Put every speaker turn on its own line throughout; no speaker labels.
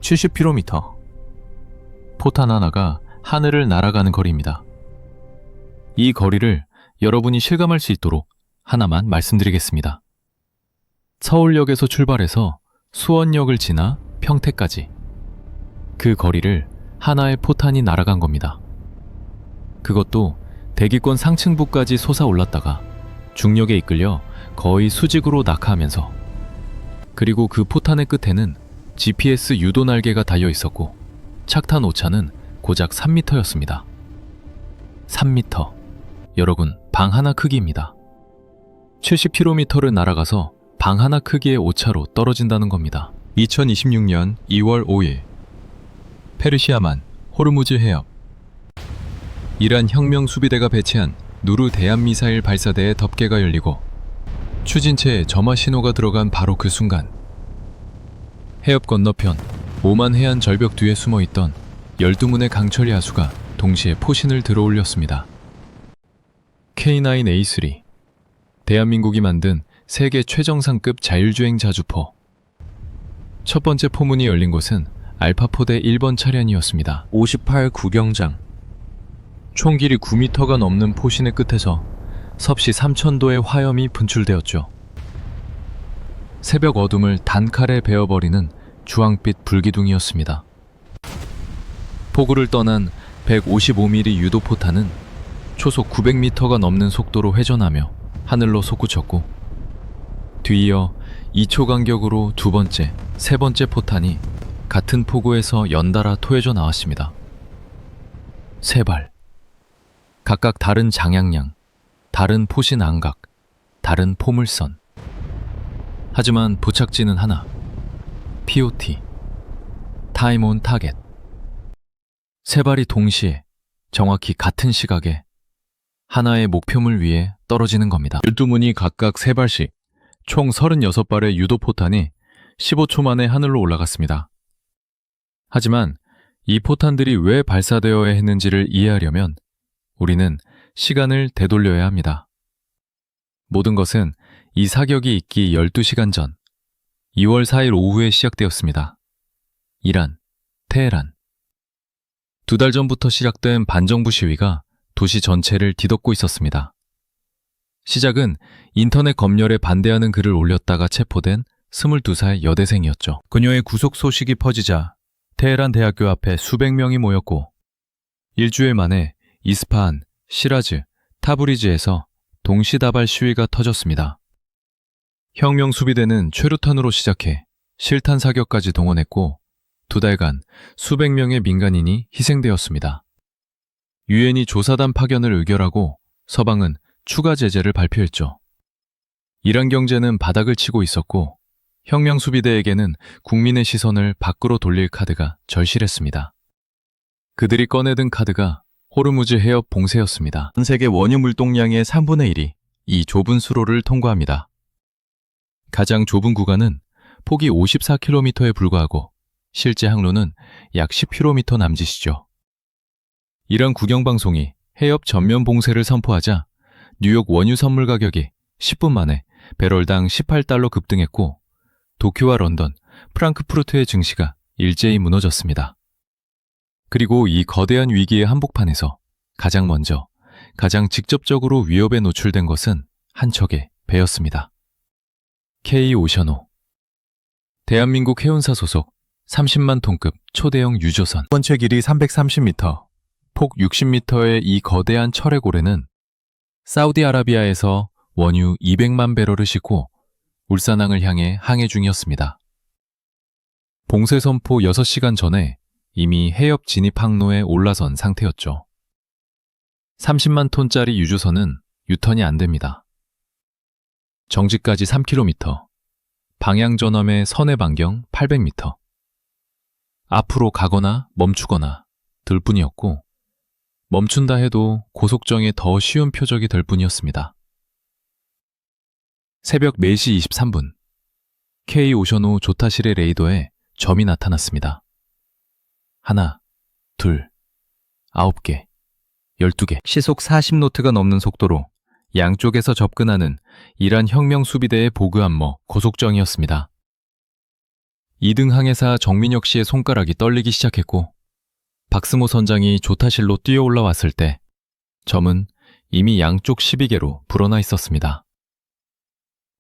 70km. 포탄 하나가 하늘을 날아가는 거리입니다. 이 거리를 여러분이 실감할 수 있도록 하나만 말씀드리겠습니다. 서울역에서 출발해서 수원역을 지나 평택까지 그 거리를 하나의 포탄이 날아간 겁니다. 그것도 대기권 상층부까지 솟아올랐다가 중력에 이끌려 거의 수직으로 낙하하면서, 그리고 그 포탄의 끝에는 GPS 유도 날개가 달려 있었고 착탄 오차는 고작 3m였습니다. 3m. 여러분, 방 하나 크기입니다. 70km를 날아가서 방 하나 크기의 오차로 떨어진다는 겁니다. 2026년 2월 5일 페르시아만 호르무즈 해협. 이란 혁명수비대가 배치한 누르 대한미사일 발사대의 덮개가 열리고 추진체에 점화 신호가 들어간 바로 그 순간, 해협 건너편 오만 해안 절벽 뒤에 숨어있던 12문의 강철 야수가 동시에 포신을 들어올렸습니다. K9A3, 대한민국이 만든 세계 최정상급 자율주행 자주포. 첫 번째 포문이 열린 곳은 알파포대 1번 차량이었습니다. 58 구경장. 총 길이 9m가 넘는 포신의 끝에서 섭씨 3000도의 화염이 분출되었죠. 새벽 어둠을 단칼에 베어버리는 주황빛 불기둥이었습니다. 포구를 떠난 155mm 유도포탄은 초속 900m가 넘는 속도로 회전하며 하늘로 솟구쳤고, 뒤이어 2초 간격으로 두 번째, 세 번째 포탄이 같은 포구에서 연달아 토해져 나왔습니다. 세 발. 각각 다른 장향량, 다른 포신 안각, 다른 포물선. 하지만 도착지는 하나. POT. 타임 온 타겟. 세 발이 동시에 정확히 같은 시각에 하나의 목표물 위에 떨어지는 겁니다. 12문이 각각 3발씩 총 36발의 유도포탄이 15초 만에 하늘로 올라갔습니다. 하지만 이 포탄들이 왜 발사되어야 했는지를 이해하려면 우리는 시간을 되돌려야 합니다. 모든 것은 이 사격이 있기 12시간 전 2월 4일 오후에 시작되었습니다. 이란, 테헤란. 2달 전부터 시작된 반정부 시위가 도시 전체를 뒤덮고 있었습니다. 시작은 인터넷 검열에 반대하는 글을 올렸다가 체포된 22살 여대생이었죠. 그녀의 구속 소식이 퍼지자 테헤란 대학교 앞에 수백 명이 모였고, 일주일 만에 이스파한, 시라즈, 타브리즈에서 동시다발 시위가 터졌습니다. 혁명수비대는 최루탄으로 시작해 실탄 사격까지 동원했고 2달간 수백 명의 민간인이 희생되었습니다. 유엔이 조사단 파견을 의결하고 서방은 추가 제재를 발표했죠. 이란 경제는 바닥을 치고 있었고 혁명수비대에게는 국민의 시선을 밖으로 돌릴 카드가 절실했습니다. 그들이 꺼내든 카드가 호르무즈 해협 봉쇄였습니다. 전 세계 원유 물동량의 3분의 1이 이 좁은 수로를 통과합니다. 가장 좁은 구간은 폭이 54km에 불과하고 실제 항로는 약 10km 남짓이죠. 이란 국영방송이 해협 전면 봉쇄를 선포하자 뉴욕 원유 선물 가격이 10분 만에 배럴당 18달러 급등했고 도쿄와 런던, 프랑크푸르트의 증시가 일제히 무너졌습니다. 그리고 이 거대한 위기의 한복판에서 가장 먼저, 가장 직접적으로 위협에 노출된 것은 한 척의 배였습니다. K-오션호. 대한민국 해운사 소속 30만 톤급 초대형 유조선. 첫 번째 길이 330m, 폭 60m의 이 거대한 철의 고래는 사우디아라비아에서 원유 200만 배럴을 싣고 울산항을 향해 항해 중이었습니다. 봉쇄 선포 6시간 전에 이미 해협 진입 항로에 올라선 상태였죠. 30만 톤짜리 유조선은 유턴이 안 됩니다. 정지까지 3km, 방향 전환의 선의 반경 800m. 앞으로 가거나 멈추거나 들 뿐이었고, 멈춘다 해도 고속정에 더 쉬운 표적이 될 뿐이었습니다. 새벽 4시 23분, K-오션호 조타실의 레이더에 점이 나타났습니다. 하나, 둘, 9개, 12개. 시속 40노트가 넘는 속도로 양쪽에서 접근하는 이란 혁명수비대의 보그 함머 고속정이었습니다. 2등 항해사 정민혁 씨의 손가락이 떨리기 시작했고 박스모 선장이 조타실로 뛰어 올라왔을 때 점은 이미 양쪽 12개로 불어나 있었습니다.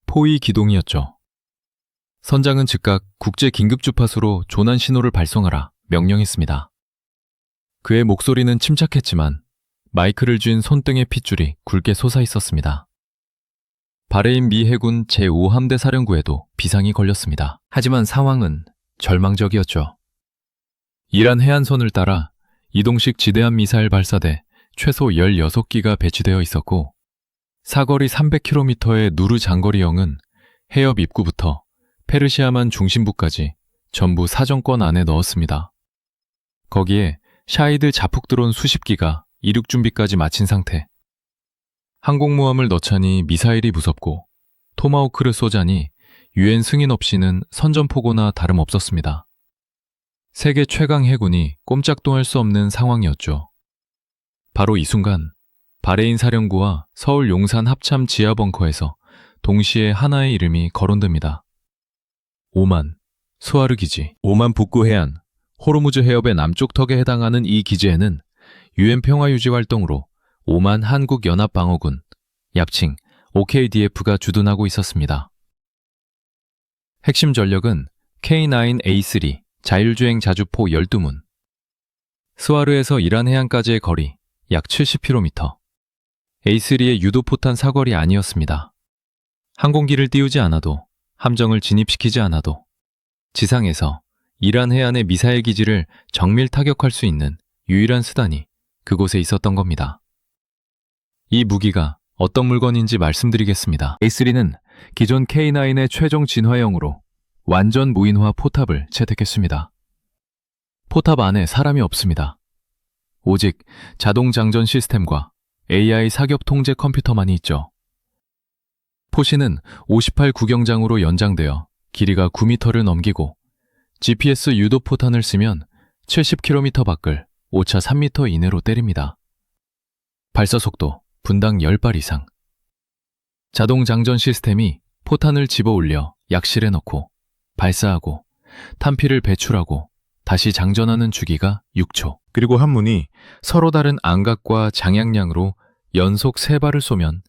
포위 기동이었죠. 선장은 즉각 국제 긴급 주파수로 조난 신호를 발송하라 명령했습니다. 그의 목소리는 침착했지만 마이크를 쥔 손등의 핏줄이 굵게 솟아 있었습니다. 바레인 미 해군 제5함대 사령부에도 비상이 걸렸습니다. 하지만 상황은 절망적이었죠. 이란 해안선을 따라 이동식 지대함 미사일 발사대 최소 16기가 배치되어 있었고 사거리 300km의 누르 장거리형은 해협 입구부터 페르시아만 중심부까지 전부 사정권 안에 넣었습니다. 거기에 샤히드 자폭 드론 수십 기가 이륙 준비까지 마친 상태. 항공모함을 넣자니 미사일이 무섭고 토마호크를 쏘자니 유엔 승인 없이는 선전포고나 다름없었습니다. 세계 최강 해군이 꼼짝도 할 수 없는 상황이었죠. 바로 이 순간 바레인 사령부와 서울 용산 합참 지하 벙커에서 동시에 하나의 이름이 거론됩니다. 오만, 스와르 기지. 오만 북구 해안, 호르무즈 해협의 남쪽 턱에 해당하는 이 기지에는 유엔 평화유지 활동으로 오만 한국연합방어군, 얍칭 OKDF가 주둔하고 있었습니다. 핵심 전력은 K9A3 자율주행 자주포 12문. 스와르에서 이란 해안까지의 거리 약 70km. A3의 유도포탄 사거리 아니었습니다. 항공기를 띄우지 않아도, 함정을 진입시키지 않아도 지상에서 이란 해안의 미사일 기지를 정밀 타격할 수 있는 유일한 수단이 그곳에 있었던 겁니다. 이 무기가 어떤 물건인지 말씀드리겠습니다. A3는 기존 K9의 최종 진화형으로 완전 무인화 포탑을 채택했습니다. 포탑 안에 사람이 없습니다. 오직 자동 장전 시스템과 AI 사격 통제 컴퓨터만이 있죠. 포시는 58 구경장으로 연장되어 길이가 9m를 넘기고 GPS 유도 포탄을 쓰면 70km 밖을 오차 3m 이내로 때립니다. 발사 속도 분당 10발 이상. 자동 장전 시스템이 포탄을 집어 올려 약실에 넣고 발사하고 탄피를 배출하고 다시 장전하는 주기가 6초. 그리고 한문이 서로 다른 안각과 장향량으로 연속 3발을 쏘면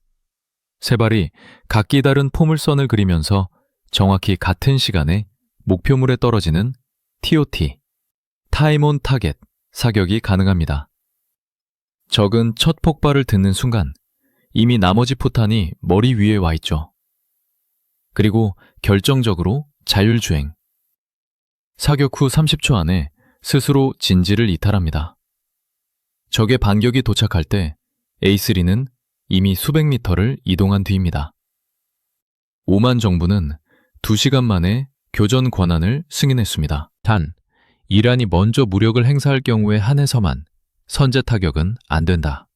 3발이 각기 다른 포물선을 그리면서 정확히 같은 시간에 목표물에 떨어지는 TOT, 타임 온 타겟 사격이 가능합니다. 적은 첫 폭발을 듣는 순간 이미 나머지 포탄이 머리 위에 와 있죠. 그리고 결정적으로 자율주행. 사격 후 30초 안에 스스로 진지를 이탈합니다. 적의 반격이 도착할 때 A3는 이미 수백 미터를 이동한 뒤입니다. 오만 정부는 2시간 만에 교전 권한을 승인했습니다. 단, 이란이 먼저 무력을 행사할 경우에 한해서만 선제 타격은 안 된다.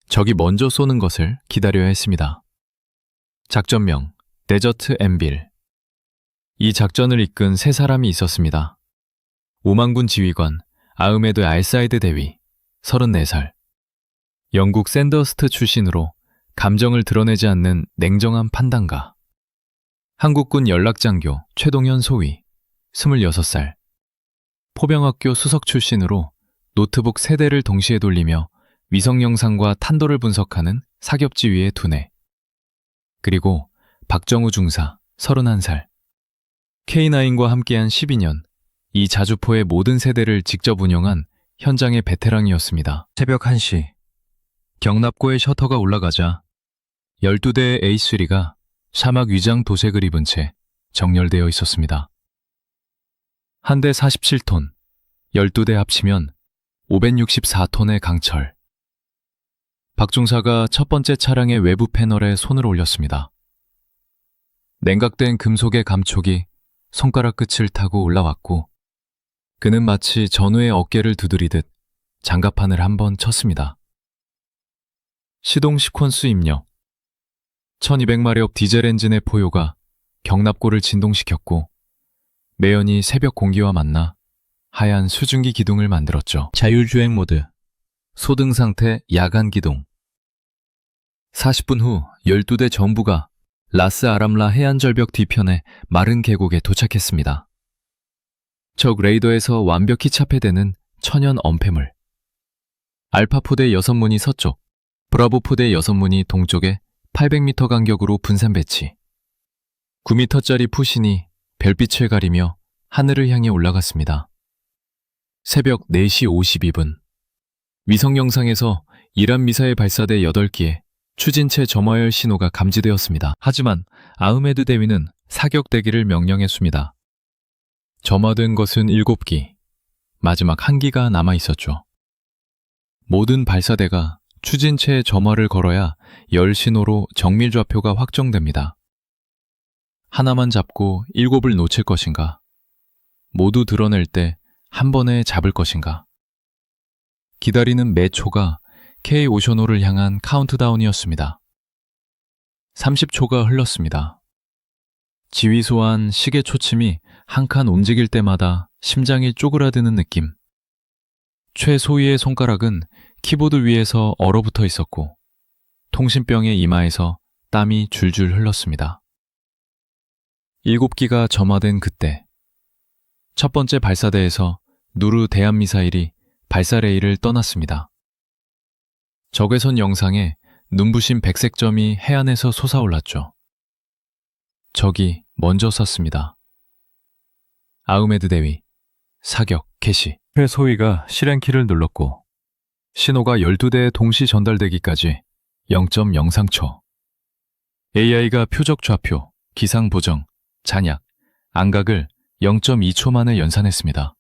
적이 먼저 쏘는 것을 기다려야 했습니다. 작전명, 데저트 엠빌. 이 작전을 이끈 3사람이 있었습니다. 오만군 지휘관 아흐메드 알사이드 대위, 34살. 영국 샌더스트 출신으로 감정을 드러내지 않는 냉정한 판단가. 한국군 연락장교 최동현 소위, 26살. 포병학교 수석 출신으로 노트북 3대를 동시에 돌리며 위성 영상과 탄도를 분석하는 사격지휘의 두뇌. 그리고 박정우 중사, 31살. K9과 함께한 12년, 이 자주포의 모든 세대를 직접 운영한 현장의 베테랑이었습니다. 새벽 1시, 경납고의 셔터가 올라가자 12대의 A3가 사막 위장 도색을 입은 채 정렬되어 있었습니다. 한 대 47톤, 12대 합치면 564톤의 강철. 박 중사가 첫 번째 차량의 외부 패널에 손을 올렸습니다. 냉각된 금속의 감촉이 손가락 끝을 타고 올라왔고 그는 마치 전우의 어깨를 두드리듯 장갑판을 한번 쳤습니다. 시동 시퀀스 입력. 1200마력 디젤 엔진의 포효가 경납고를 진동시켰고 매연이 새벽 공기와 만나 하얀 수증기 기둥을 만들었죠. 자율주행 모드. 소등 상태 야간 기동. 40분 후 12대 전부가 라스 아람라 해안절벽 뒤편의 마른 계곡에 도착했습니다. 적 레이더에서 완벽히 차폐되는 천연 엄폐물. 알파 포대 6문이 서쪽, 브라보 포대 6문이 동쪽에 800m 간격으로 분산 배치. 9m짜리 푸신이 별빛을 가리며 하늘을 향해 올라갔습니다. 새벽 4시 52분. 위성 영상에서 이란 미사일 발사대 8기에 추진체 점화열 신호가 감지되었습니다. 하지만 아흐메드 대위는 사격 대기를 명령했습니다. 점화된 것은 7기, 마지막 1기가 남아있었죠. 모든 발사대가 추진체 점화를 걸어야 열 신호로 정밀 좌표가 확정됩니다. 하나만 잡고 7을 놓칠 것인가? 모두 드러낼 때 한 번에 잡을 것인가? 기다리는 매 초가 K 오션호를 향한 카운트다운이었습니다. 30초가 흘렀습니다. 지휘소한 시계 초침이 한 칸 움직일 때마다 심장이 쪼그라드는 느낌. 최소희의 손가락은 키보드 위에서 얼어붙어 있었고 통신병의 이마에서 땀이 줄줄 흘렀습니다. 7기가 점화된 그때 첫 번째 발사대에서 누르 대함미사일이 발사 레일을 떠났습니다. 적외선 영상에 눈부신 백색 점이 해안에서 솟아올랐죠. 적이 먼저 쐈습니다. 아흐메드 대위, 사격 개시. 최소희가 실행키를 눌렀고 신호가 12대에 동시 전달되기까지 0.03초. AI가 표적 좌표, 기상 보정, 잔약, 안각을 0.2초 만에 연산했습니다.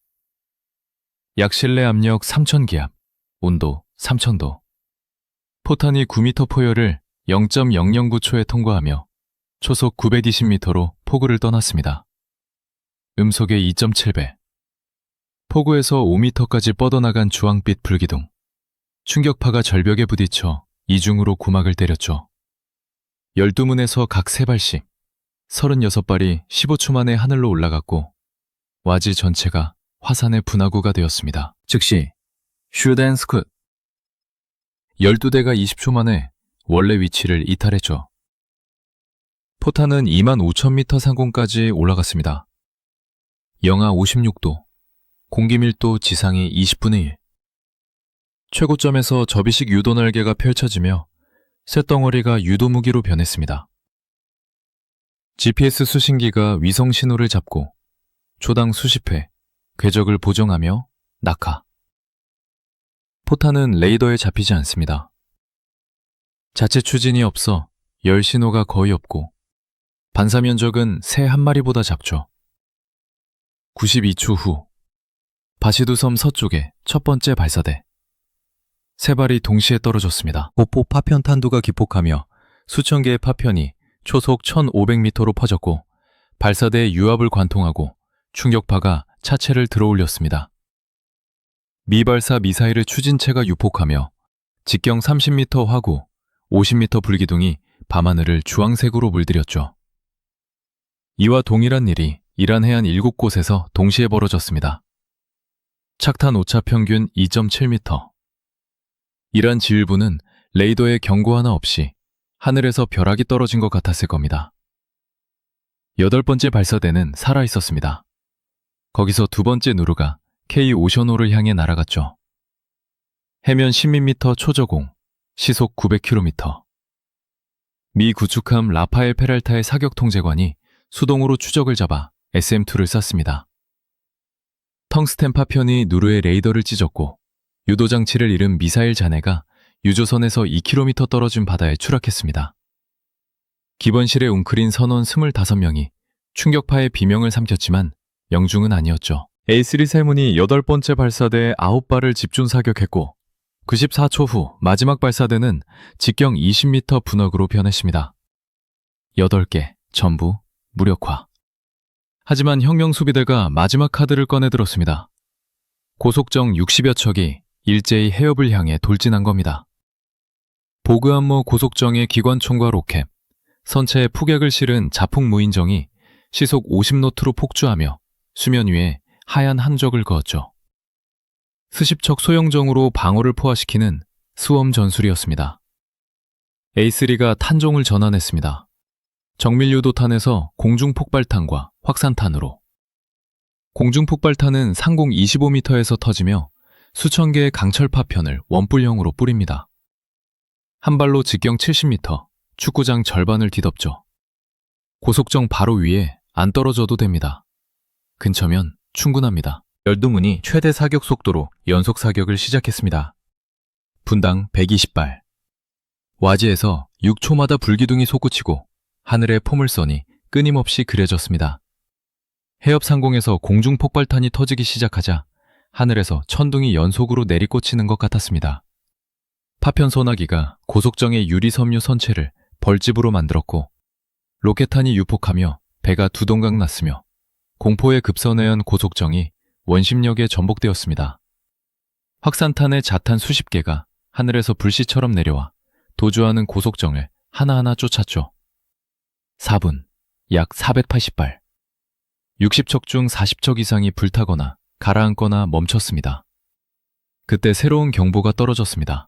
약 실내 압력 3000기압, 온도 3000도. 포탄이 9m 포열을 0.009초에 통과하며 초속 920m로 포구를 떠났습니다. 음속의 2.7배. 포구에서 5m까지 뻗어나간 주황빛 불기둥. 충격파가 절벽에 부딪혀 이중으로 구막을 때렸죠. 12문에서 각 3발씩 36발이 15초 만에 하늘로 올라갔고 와지 전체가 화산의 분화구가 되었습니다. 즉시 슈트 앤 스쿰. 12대가 20초 만에 원래 위치를 이탈했죠. 포탄은 25,000m 상공까지 올라갔습니다. 영하 56도, 공기 밀도 지상의 20분의 1. 최고점에서 접이식 유도 날개가 펼쳐지며 쇳덩어리가 유도 무기로 변했습니다. GPS 수신기가 위성 신호를 잡고 초당 수십 회 궤적을 보정하며 낙하. 포탄은 레이더에 잡히지 않습니다. 자체 추진이 없어 열 신호가 거의 없고 반사 면적은 새 한 마리보다 작죠. 92초 후 바시두섬 서쪽의 첫 번째 발사대. 세 발이 동시에 떨어졌습니다. 고포 파편 탄두가 기폭하며 수천 개의 파편이 초속 1500m로 퍼졌고 발사대의 유압을 관통하고 충격파가 차체를 들어올렸습니다. 미발사 미사일의 추진체가 유폭하며 직경 30m 화구, 50m 불기둥이 밤하늘을 주황색으로 물들였죠. 이와 동일한 일이 이란 해안 7곳에서 동시에 벌어졌습니다. 착탄 오차 평균 2.7m. 이란 지휘부는 레이더에 경고 하나 없이 하늘에서 벼락이 떨어진 것 같았을 겁니다. 8번째 발사대는 살아있었습니다. 거기서 두 번째 누르가 K 오션호를 향해 날아갔죠. 해면 10m 초저공, 시속 900km. 미 구축함 라파엘 페랄타의 사격 통제관이 수동으로 추적을 잡아 SM-2를 쐈습니다. 텅스텐 파편이 누르의 레이더를 찢었고 유도장치를 잃은 미사일 잔해가 유조선에서 2km 떨어진 바다에 추락했습니다. 기번실에 웅크린 선원 25명이 충격파의 비명을 삼켰지만 영중은 아니었죠. A3 세문이 8번째 발사대에 9발을 집중 사격했고 94초 후 마지막 발사대는 직경 20m 분화구로 변했습니다. 8개 전부 무력화. 하지만 혁명수비대가 마지막 카드를 꺼내들었습니다. 고속정 60여 척이 일제히 해협을 향해 돌진한 겁니다. 보그암모 고속정의 기관총과 로켓, 선체에 폭약을 실은 자폭 무인정이 시속 50노트로 폭주하며 수면 위에 하얀 함적을 그었죠. 수십 척 소형정으로 방어를 포화시키는 수험 전술이었습니다. A3가 탄종을 전환했습니다. 정밀유도탄에서 공중폭발탄과 확산탄으로. 공중폭발탄은 상공 25m에서 터지며 수천 개의 강철 파편을 원뿔형으로 뿌립니다. 한 발로 직경 70m, 축구장 절반을 뒤덮죠. 고속정 바로 위에 안 떨어져도 됩니다. 근처면 충분합니다. 열두문이 최대 사격 속도로 연속 사격을 시작했습니다. 분당 120발. 와지에서 6초마다 불기둥이 솟구치고 하늘에 포물선이 끊임없이 그려졌습니다. 해협 상공에서 공중폭발탄이 터지기 시작하자 하늘에서 천둥이 연속으로 내리꽂히는 것 같았습니다. 파편 소나기가 고속정의 유리섬유 선체를 벌집으로 만들었고 로켓탄이 유폭하며 배가 두 동강 났으며 공포에 급선회한 고속정이 원심력에 전복되었습니다. 확산탄의 자탄 수십 개가 하늘에서 불씨처럼 내려와 도주하는 고속정을 하나하나 쫓았죠. 4분, 약 480발. 60척 중 40척 이상이 불타거나 가라앉거나 멈췄습니다. 그때 새로운 경보가 떨어졌습니다.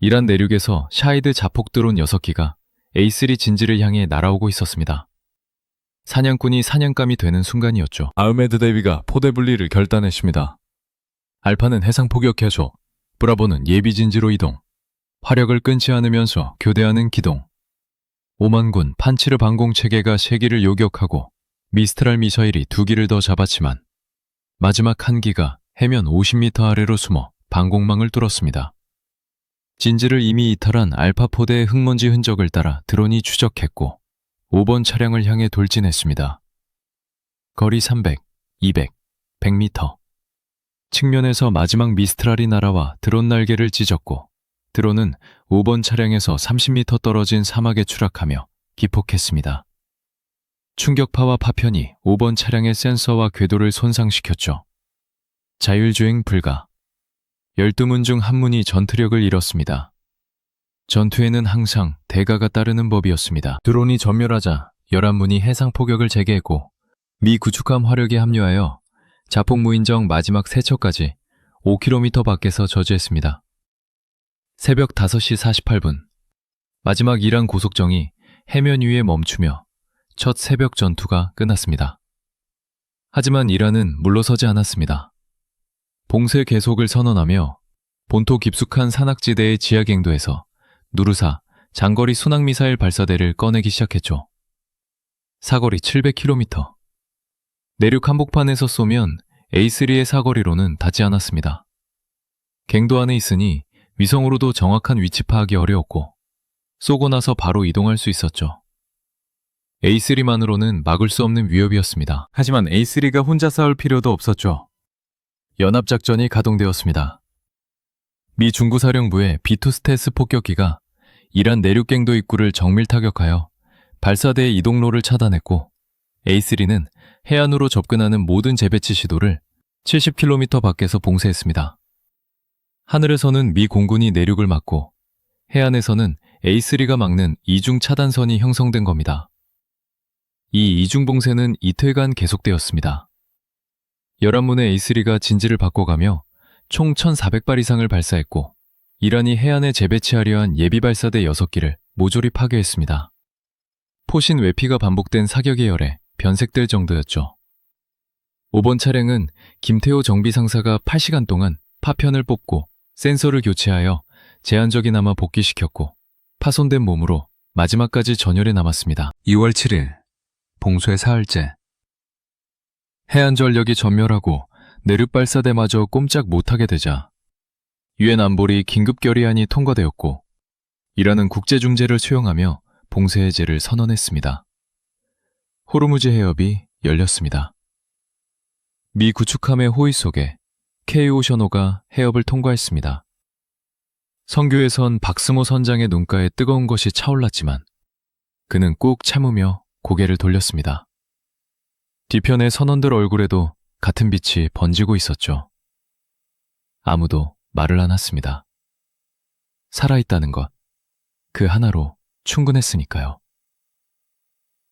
이란 내륙에서 샤이드 자폭 드론 6기가 A3 진지를 향해 날아오고 있었습니다. 사냥꾼이 사냥감이 되는 순간이었죠. 아흐메드 대위가 포대 분리를 결단했습니다. 알파는 해상 포격해줘. 브라보는 예비 진지로 이동. 화력을 끊지 않으면서 교대하는 기동. 오만군 판치르 방공 체계가 3기를 요격하고 미스트랄 미사일이 2기를 더 잡았지만 마지막 1기가 해면 50m 아래로 숨어 방공망을 뚫었습니다. 진지를 이미 이탈한 알파 포대의 흙먼지 흔적을 따라 드론이 추적했고 5번 차량을 향해 돌진했습니다. 거리 300, 200, 100m. 측면에서 마지막 미스트랄이 날아와 드론 날개를 찢었고 드론은 5번 차량에서 30m 떨어진 사막에 추락하며 기폭했습니다. 충격파와 파편이 5번 차량의 센서와 궤도를 손상시켰죠. 자율주행 불가. 12문 중 한 문이 전투력을 잃었습니다. 전투에는 항상 대가가 따르는 법이었습니다. 드론이 전멸하자 11문이 해상 포격을 재개했고 미 구축함 화력에 합류하여 자폭 무인정 마지막 3척까지 5km 밖에서 저지했습니다. 새벽 5시 48분 마지막 이란 고속정이 해면 위에 멈추며 첫 새벽 전투가 끝났습니다. 하지만 이란은 물러서지 않았습니다. 봉쇄 계속을 선언하며 본토 깊숙한 산악지대의 지하갱도에서 누르사 장거리 순항미사일 발사대를 꺼내기 시작했죠. 사거리 700km. 내륙 한복판에서 쏘면 A3의 사거리로는 닿지 않았습니다. 갱도 안에 있으니 위성으로도 정확한 위치 파악이 어려웠고 쏘고 나서 바로 이동할 수 있었죠. A3만으로는 막을 수 없는 위협이었습니다. 하지만 A3가 혼자 싸울 필요도 없었죠. 연합작전이 가동되었습니다. 미 중구사령부의 B2 스텔스 폭격기가 이란 내륙갱도 입구를 정밀 타격하여 발사대의 이동로를 차단했고 A3는 해안으로 접근하는 모든 재배치 시도를 70km 밖에서 봉쇄했습니다. 하늘에서는 미 공군이 내륙을 막고 해안에서는 A3가 막는 이중 차단선이 형성된 겁니다. 이 이중 봉쇄는 이틀간 계속되었습니다. 11문의 A3가 진지를 바꿔가며 총 1,400발 이상을 발사했고 이란이 해안에 재배치하려 한 예비 발사대 6기를 모조리 파괴했습니다. 포신 외피가 반복된 사격의 열에 변색될 정도였죠. 5번 차량은 김태호 정비상사가 8시간 동안 파편을 뽑고 센서를 교체하여 제한적이나마 복귀시켰고 파손된 몸으로 마지막까지 전열에 남았습니다. 2월 7일 봉쇄 사흘째. 해안전력이 전멸하고 내륙발사대마저 꼼짝 못하게 되자 유엔 안보리 긴급 결의안이 통과되었고 이란은 국제중재를 수용하며 봉쇄 해제를 선언했습니다. 호르무즈 해협이 열렸습니다. 미 구축함의 호위 속에 K-오션호가 해협을 통과했습니다. 선교에선 박스모 선장의 눈가에 뜨거운 것이 차올랐지만 그는 꾹 참으며 고개를 돌렸습니다. 뒤편의 선원들 얼굴에도 같은 빛이 번지고 있었죠. 아무도 말을 안 했습니다. 살아있다는 것, 그 하나로 충분했으니까요.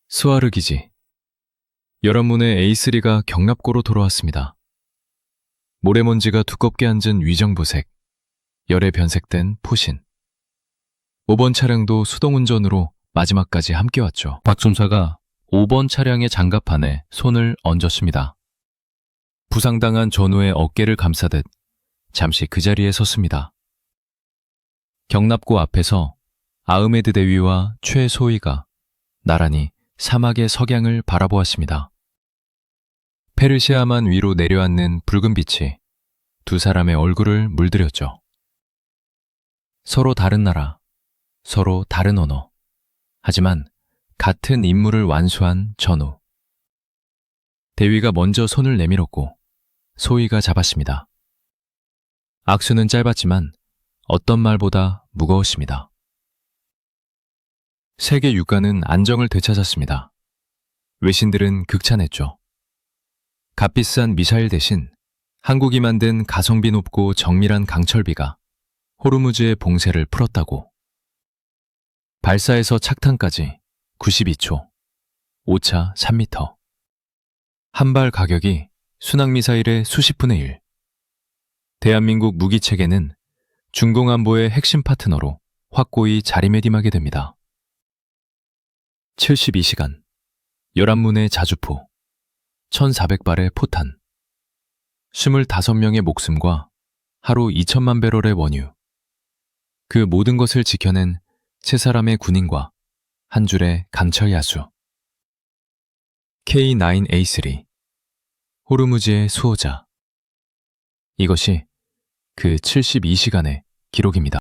스와르 기지. 11문의 A3가 경납고로 돌아왔습니다. 모래먼지가 두껍게 앉은 위정부색, 열에 변색된 포신. 5번 차량도 수동운전으로 마지막까지 함께 왔죠. 박 중사가 5번 차량의 장갑 안에 손을 얹었습니다. 부상당한 전우의 어깨를 감싸듯 잠시 그 자리에 섰습니다. 경납고 앞에서 아흐메드 대위와 최소희가 나란히 사막의 석양을 바라보았습니다. 페르시아만 위로 내려앉는 붉은 빛이 두 사람의 얼굴을 물들였죠. 서로 다른 나라, 서로 다른 언어, 하지만 같은 임무를 완수한 전우. 대위가 먼저 손을 내밀었고 소희가 잡았습니다. 악수는 짧았지만 어떤 말보다 무거웠습니다. 세계 유가는 안정을 되찾았습니다. 외신들은 극찬했죠. 값비싼 미사일 대신 한국이 만든 가성비 높고 정밀한 강철비가 호르무즈의 봉쇄를 풀었다고. 발사에서 착탄까지 92초, 오차 3m. 한 발 가격이 순항미사일의 수십 분의 1. 대한민국 무기체계는 중공안보의 핵심 파트너로 확고히 자리매김하게 됩니다. 72시간, 11문의 자주포, 1,400발의 포탄, 25명의 목숨과 하루 2천만 배럴의 원유. 그 모든 것을 지켜낸 세 사람의 군인과 한 줄의 강철 야수. K9A3, 호르무즈의 수호자. 이것이 그 72시간의 기록입니다.